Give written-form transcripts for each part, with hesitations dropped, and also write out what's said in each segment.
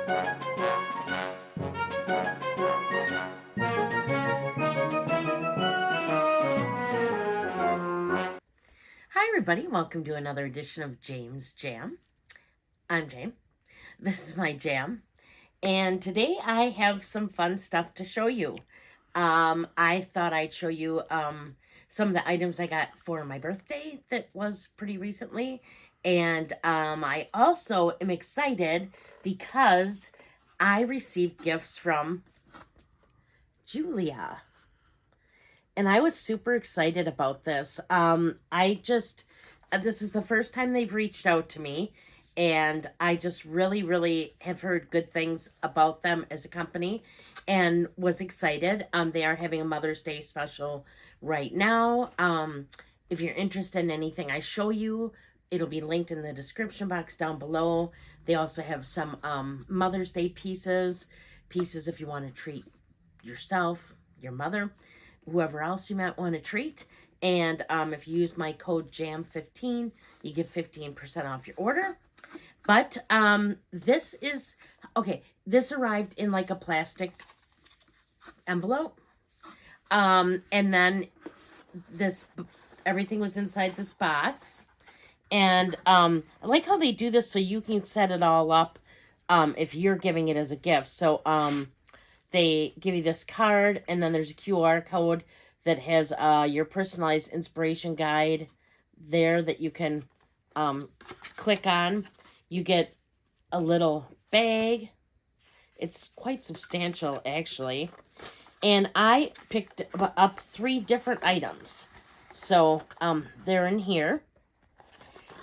Hi everybody, welcome to another edition of James Jam. I'm Jame. This is my jam. And today I have some fun stuff to show you. I thought I'd show you some of the items I got for my birthday that was pretty recently. And I also am excited because I received gifts from Jeulia. And I was super excited about this. This is the first time they've reached out to me. And I just really have heard good things about them as a company and was excited. They are having a Mother's Day special right now. If you're interested in anything I show you, it'll be linked in the description box down below. They also have some Mother's Day pieces if you want to treat yourself, your mother, whoever else you might want to treat. And if you use my code JAM15, you get 15% off your order. But this arrived in like a plastic envelope. And then everything was inside this box. And I like how they do this so you can set it all up if you're giving it as a gift. So they give you this card, and then there's a QR code that has your personalized inspiration guide there that you can click on. You get a little bag. It's quite substantial, actually. And I picked up 3 different items. So they're in here.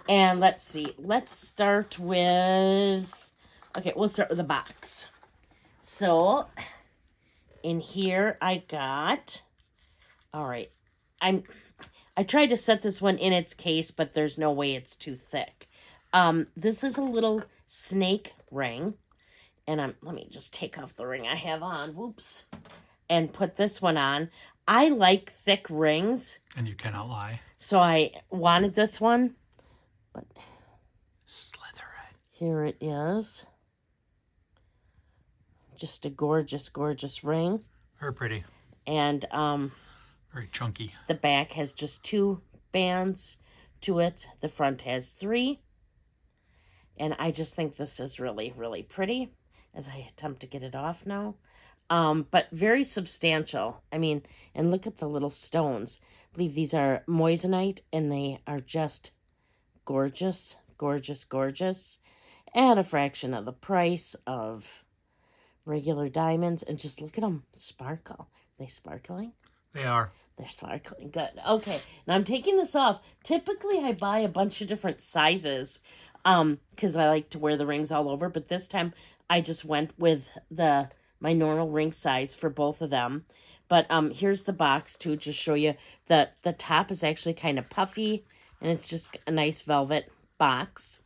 And let's see. Let's start with... Okay, we'll start with the box. So... in here, I got, all right, I tried to set this one in its case, but there's no way it's too thick. This is a little snake ring, and let me just take off the ring I have on, whoops, and put this one on. I like thick rings. And you cannot lie. So I wanted this one, but slither it. Here it is. Just a gorgeous ring. Very pretty. And very chunky. The back has just 2 bands to it. The front has 3. And I just think this is really pretty as I attempt to get it off now. But very substantial. I mean, and look at the little stones. I believe these are moissanite, and they are just gorgeous. At a fraction of the price of regular diamonds. And just look at them sparkle. Are they sparkling? They are. They're sparkling. Good. Okay. Now I'm taking this off. Typically I buy a bunch of different sizes because I like to wear the rings all over. But this time I just went with my normal ring size for both of them. But here's the box to just show you that the top is actually kind of puffy. And it's just a nice velvet box.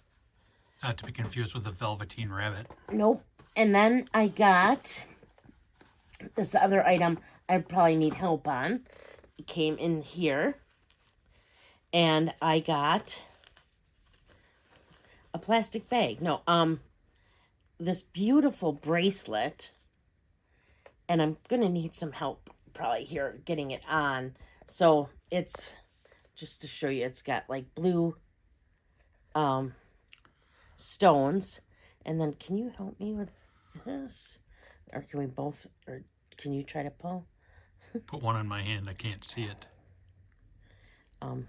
Not to be confused with the Velveteen Rabbit. Nope. And then I got this other item I probably need help on. It came in here. And I got a plastic bag. No, this beautiful bracelet. And I'm going to need some help probably here getting it on. So it's, just to show you, it's got like blue stones. And then can you help me with this? Or can we both, or can you try to pull? Put one on my hand. I can't see it. Here.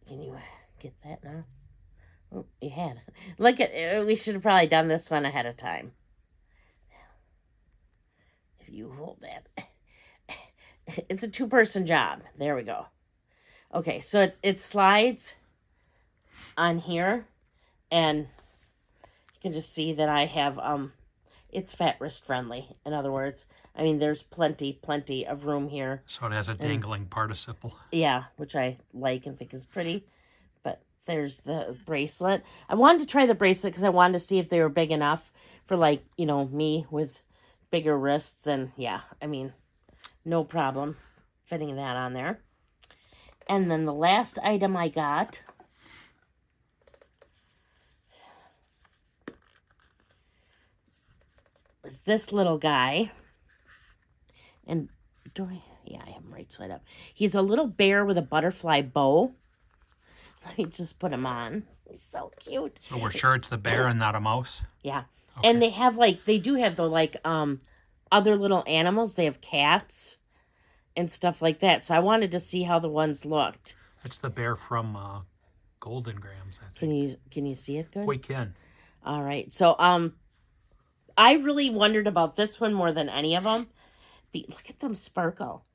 Can you get that now? Oh, you had. Look at, we should have probably done this one ahead of time. If you hold that. It's a 2-person job. There we go. Okay, so it slides on here, and you can just see that I have, it's fat wrist friendly. In other words, I mean, there's plenty of room here. So it has a dangling participle. Yeah, which I like and think is pretty. But there's the bracelet. I wanted to try the bracelet because I wanted to see if they were big enough for, like, you know, me with bigger wrists. And yeah, I mean, no problem fitting that on there. And then the last item I got is this little guy. And yeah, I have him right side up. He's a little bear with a butterfly bow. Let me just put him on. He's so cute. So we're sure it's the bear and not a mouse? Yeah. Okay. And they do have the other little animals. They have cats and stuff like that. So I wanted to see how the ones looked. That's the bear from Golden Grams, I think. Can you see it good? We can. All right. So I really wondered about this one more than any of them. Look at them sparkle.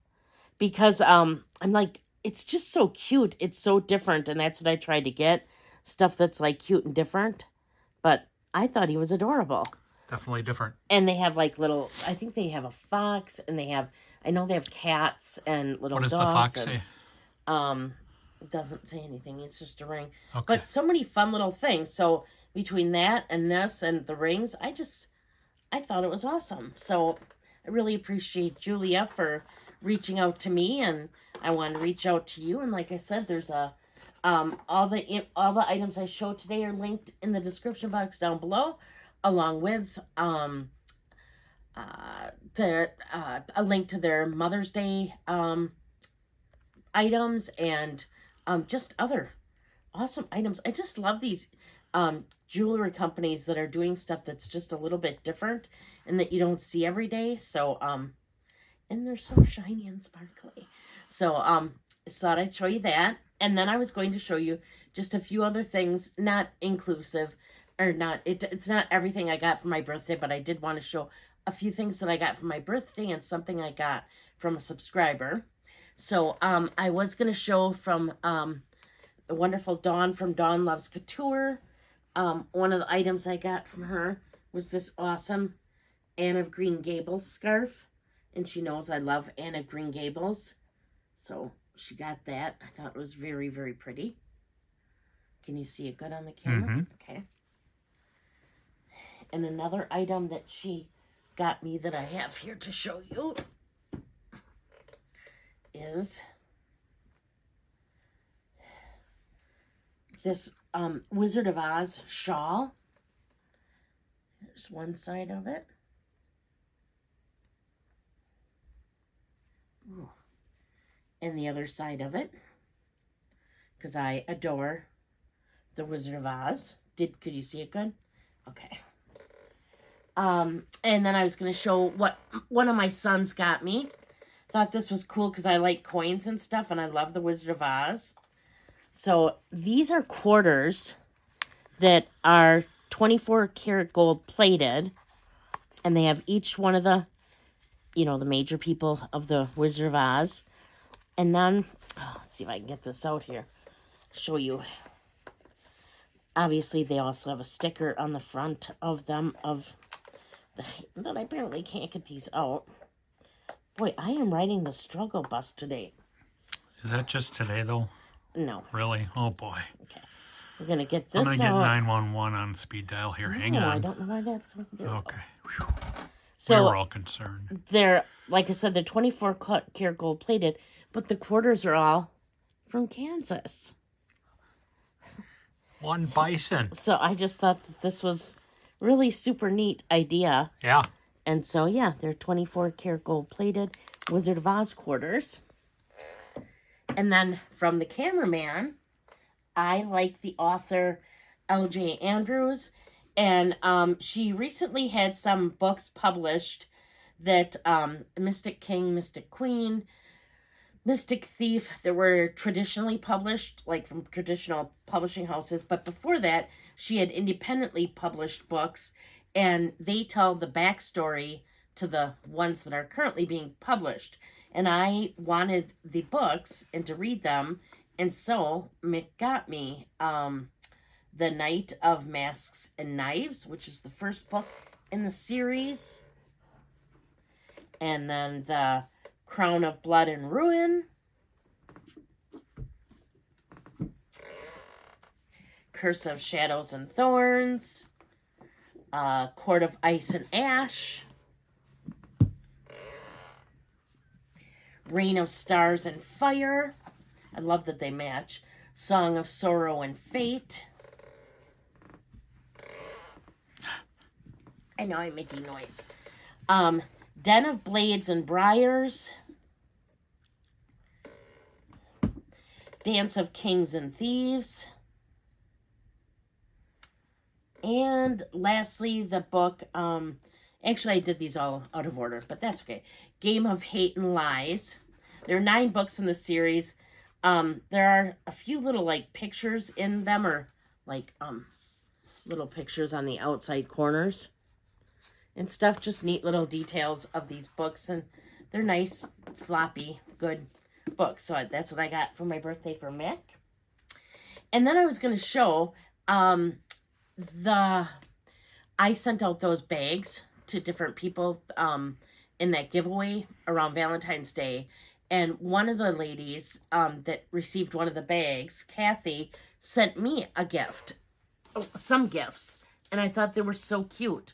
Because I'm like, it's just so cute. It's so different, and that's what I tried to get. Stuff that's like cute and different. But I thought he was adorable. Definitely different. And they have like I think they have a fox, and I know they have cats and little dogs. What does the fox say? It doesn't say anything. It's just a ring. Okay. But so many fun little things. So between that and this and the rings, I thought it was awesome. So I really appreciate Jeulia for reaching out to me, and I want to reach out to you. And like I said, there's all the items I showed today are linked in the description box down below, along with a link to their Mother's Day items and just other awesome items. I just love these jewelry companies that are doing stuff that's just a little bit different and that you don't see every day. So and they're so shiny and sparkly. So I thought I'd show you that. And then I was going to show you just a few other things, not inclusive, or not, it's not everything I got for my birthday, but I did want to show a few things that I got for my birthday and something I got from a subscriber. So I was going to show from the wonderful Dawn from Dawn Loves Couture. One of the items I got from her was this awesome Anne of Green Gables scarf. And she knows I love Anne of Green Gables. So she got that. I thought it was very, very pretty. Can you see it good on the camera? Mm-hmm. Okay. And another item that she got me that I have here to show you is this Wizard of Oz shawl. There's one side of it. Ooh. And the other side of it, because I adore the Wizard of Oz. Could you see it good? Okay. And then I was going to show what one of my sons got me. Thought this was cool because I like coins and stuff, and I love the Wizard of Oz. So these are quarters that are 24 karat gold plated, and they have each one of the, the major people of the Wizard of Oz. And then, let's see if I can get this out here. Show you. Obviously, they also have a sticker on the front of them that I apparently can't get these out. Boy, I am riding the struggle bus today. Is that just today, though? No. Really? Oh, boy. Okay. We're going to get this out. I'm going to get 911 on speed dial here. Hang on. I don't know why that's so good. Okay. Whew. So, we were all concerned. They're, like I said, they're 24 karat gold plated, but the quarters are all from Kansas. One bison. So I just thought that this was really super neat idea. Yeah. And so, yeah, they're 24 karat gold plated Wizard of Oz quarters. And then from the cameraman, I like the author L.J. Andrews. And she recently had some books published that Mystic King, Mystic Queen, Mystic Thief, that were traditionally published, like from traditional publishing houses. But before that, she had independently published books, and they tell the backstory to the ones that are currently being published. And I wanted the books and to read them, and so Mick got me The Night of Masks and Knives, which is the first book in the series. And then The Crown of Blood and Ruin. Curse of Shadows and Thorns. Court of Ice and Ash. Reign of Stars and Fire. I love that they match. Song of Sorrow and Fate. I know I'm making noise. Den of Blades and Briars, Dance of Kings and Thieves, and lastly, the book, actually I did these all out of order, but that's okay. Game of Hate and Lies. There are 9 books in the series. There are a few little, like, pictures in them, or, like, little pictures on the outside corners and stuff. Just neat little details of these books, and they're nice, floppy, good books. So that's what I got for my birthday for Mick. And then I was going to show, I sent out those bags to different people in that giveaway around Valentine's Day. And one of the ladies that received one of the bags, Kathy, sent me a gift. Oh, some gifts. And I thought they were so cute.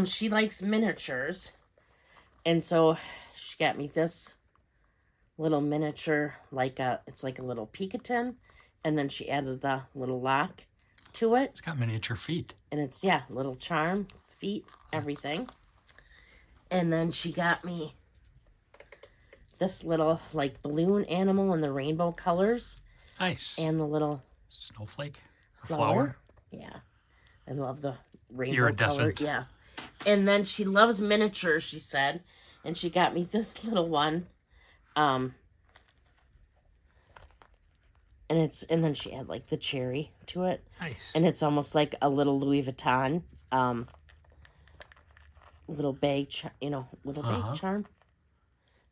She likes miniatures. And so she got me this little miniature, it's like a little Picatin. And then she added the little lock to it. It's got miniature feet. And it's, little charm, feet, everything. And then she got me this little, like, balloon animal in the rainbow colors. Nice. And the little snowflake or flower. Yeah. I love the rainbow Iridescent. color. Yeah. And then she loves miniatures, she said. And she got me this little one. And then she had, like, the cherry to it. Nice. And it's almost like a little Louis Vuitton little bag, bag charm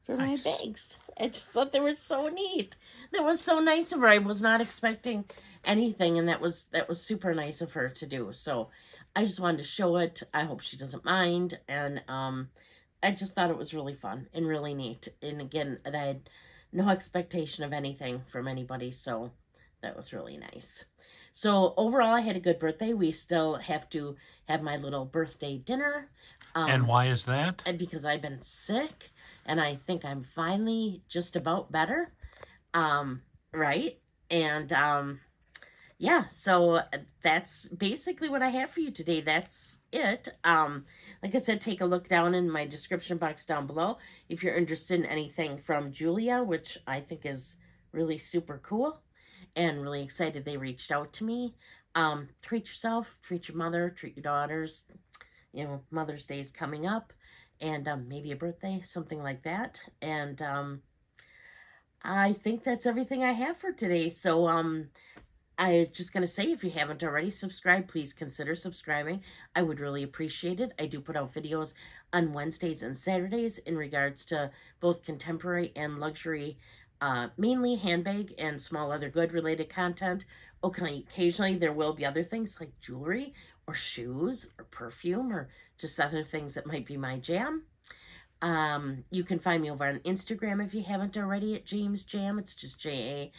for my bags. I just thought they were so neat. That was so nice of her. I was not expecting anything, and that was super nice of her to do. So I just wanted to show it. I hope she doesn't mind. And I just thought it was really fun and really neat. And again, I had no expectation of anything from anybody, so that was really nice. So overall, I had a good birthday. We still have to have my little birthday dinner. And why is that? And because I've been sick, and I think I'm finally just about better. Right? And so that's basically what I have for you today. That's it. Like I said, take a look down in my description box down below if you're interested in anything from Jeulia, which I think is really super cool. And really excited they reached out to me. Treat yourself, treat your mother, treat your daughters. Mother's Day is coming up. And maybe a birthday, something like that. And I think that's everything I have for today. So I was just going to say, if you haven't already subscribed, please consider subscribing. I would really appreciate it. I do put out videos on Wednesdays and Saturdays in regards to both contemporary and luxury, mainly handbag and small leather good related content. Okay, occasionally there will be other things like jewelry or shoes or perfume or just other things that might be my jam. You can find me over on Instagram if you haven't already at James Jam. It's just JAME_S_jam.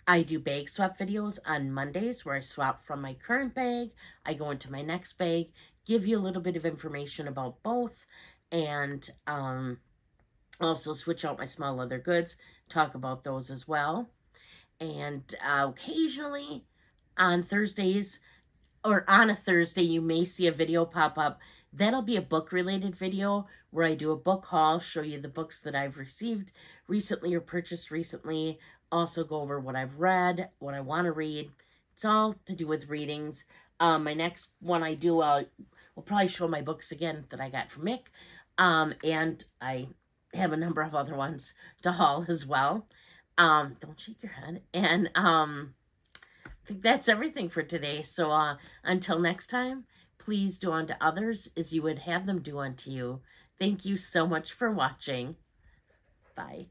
I do bag swap videos on Mondays where I swap from my current bag. I go into my next bag, give you a little bit of information about both, and also switch out my small leather goods, talk about those as well. And occasionally on Thursdays, or on a Thursday, you may see a video pop up. That'll be a book-related video where I do a book haul, show you the books that I've received recently or purchased recently. Also go over what I've read, what I want to read. It's all to do with readings. My next one I do, will probably show my books again that I got from Mick. And I have a number of other ones to haul as well. Don't shake your head. And I think that's everything for today. So until next time, please do unto others as you would have them do unto you. Thank you so much for watching. Bye.